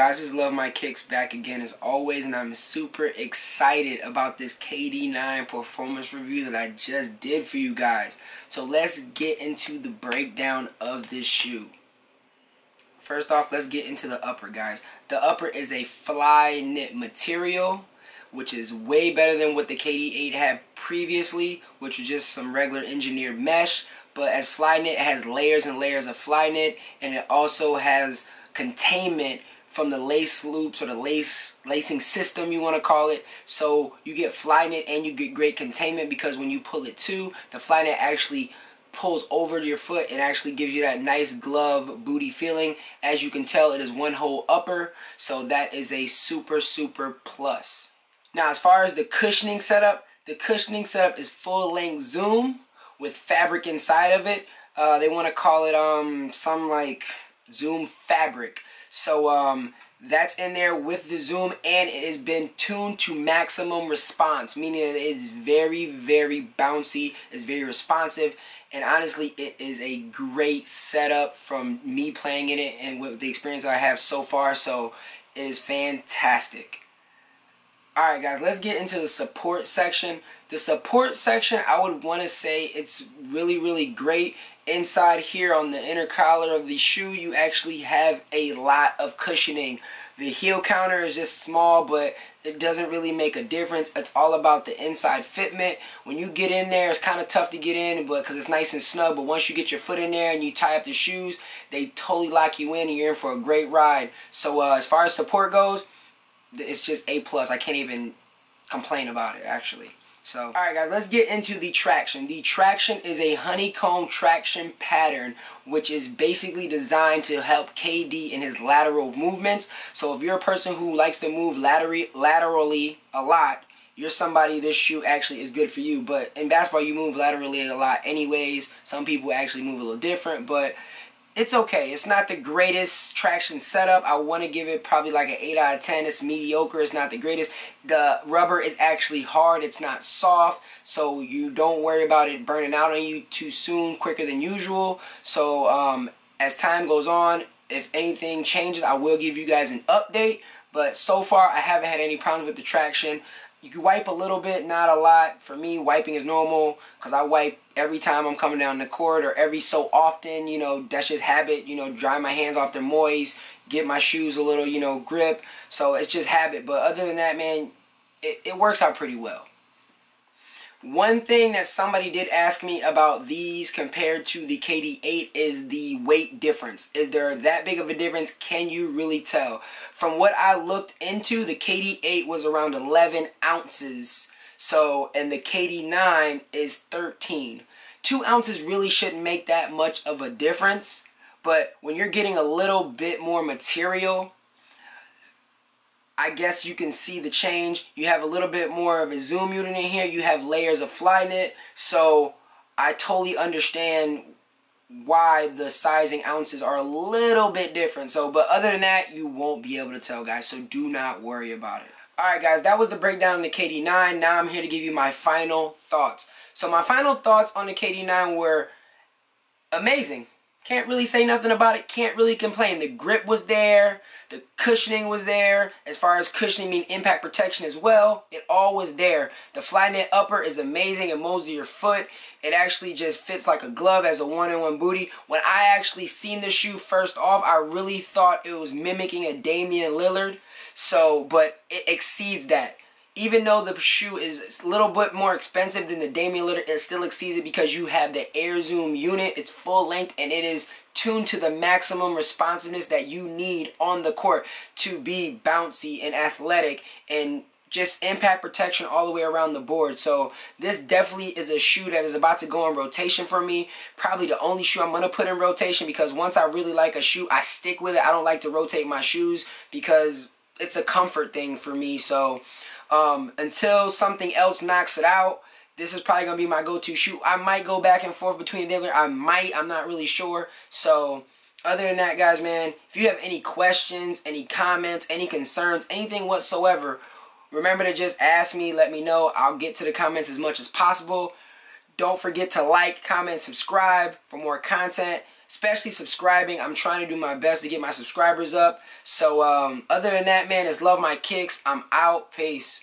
guys? This is Luvmykicks back again as always, and I'm super excited about this KD9 performance review that I just did for you guys. So let's get into the breakdown of this shoe. First off, let's get into the upper, guys. The upper is a fly knit material, which is way better than what the KD8 had previously, which was just some regular engineered mesh. But as fly knit, it has layers and layers of fly knit, and it also has containment from the lace loops or the lacing system, you want to call it. So you get fly knit and you get great containment, because when you pull it too, the fly knit actually pulls over to your foot and actually gives you that nice glove booty feeling. As you can tell, it is one whole upper, so that is a super plus. Now, as far as the cushioning setup is full length Zoom with fabric inside of it. They want to call it some like Zoom fabric. So that's in there with the Zoom, and it has been tuned to maximum response, meaning that it is very bouncy, it's very responsive, and honestly it is a great setup from me playing in it and with the experience I have so far. So it is fantastic. Alright guys, let's get into the support section. The support section, I would want to say it's really great. Inside here on the inner collar of the shoe, you actually have a lot of cushioning. The heel counter is just small, but it doesn't really make a difference. It's all about the inside fitment. When you get in there, it's kind of tough to get in, but because it's nice and snug. But once you get your foot in there and you tie up the shoes, they totally lock you in, and you're in for a great ride. So as far as support goes, it's just A+. I can't even complain about it, actually. So, alright guys, let's get into the traction. The traction is a honeycomb traction pattern, which is basically designed to help KD in his lateral movements. So if you're a person who likes to move laterally a lot, you're somebody this shoe actually is good for you. But in basketball, you move laterally a lot anyways. Some people actually move a little different, but it's okay. It's not the greatest traction setup. I want to give it probably like an 8 out of 10. It's mediocre. It's not the greatest. The rubber is actually hard. It's not soft. So you don't worry about it burning out on you too soon, quicker than usual. So as time goes on, if anything changes, I will give you guys an update. But so far, I haven't had any problems with the traction. You can wipe a little bit, not a lot. For me, wiping is normal because I wipe every time I'm coming down the court, or every so often, you know, that's just habit, you know, dry my hands off, they're moist, get my shoes a little, you know, grip. So it's just habit. But other than that, man, it works out pretty well. One thing that somebody did ask me about these compared to the KD8 is the weight difference. Is there that big of a difference? Can you really tell? From what I looked into, the KD8 was around 11 ounces. So, and the KD9 is 13. 2 ounces really shouldn't make that much of a difference. But when you're getting a little bit more material, I guess you can see the change. You have a little bit more of a Zoom unit in here. You have layers of fly knit. So I totally understand why the sizing ounces are a little bit different. So, but other than that, you won't be able to tell, guys. So do not worry about it. Alright guys, that was the breakdown on the KD9. Now I'm here to give you my final thoughts. So my final thoughts on the KD9 were amazing. Can't really say nothing about it. Can't really complain. The grip was there. The cushioning was there. As far as cushioning, mean impact protection as well. It all was there. The fly knit upper is amazing. It molds to your foot. It actually just fits like a glove as a one-in-one booty. When I actually seen the shoe first off, I really thought it was mimicking a Damian Lillard. So, but it exceeds that. Even though the shoe is a little bit more expensive than the Damian Lillard, it still exceeds it because you have the Air Zoom unit. It's full length and it is tuned to the maximum responsiveness that you need on the court to be bouncy and athletic and just impact protection all the way around the board. So this definitely is a shoe that is about to go in rotation for me. Probably the only shoe I'm going to put in rotation, because once I really like a shoe, I stick with it. I don't like to rotate my shoes because it's a comfort thing for me. So until something else knocks it out, this is probably going to be my go-to shoe. I might go back and forth between the different. I'm not really sure. So other than that, guys, man, if you have any questions, any comments, any concerns, anything whatsoever, remember to just ask me, let me know. I'll get to the comments as much as possible. Don't forget to like, comment, subscribe for more content. especially subscribing. I'm trying to do my best to get my subscribers up. So other than that, man, it's Luvmykicks. I'm out. Peace.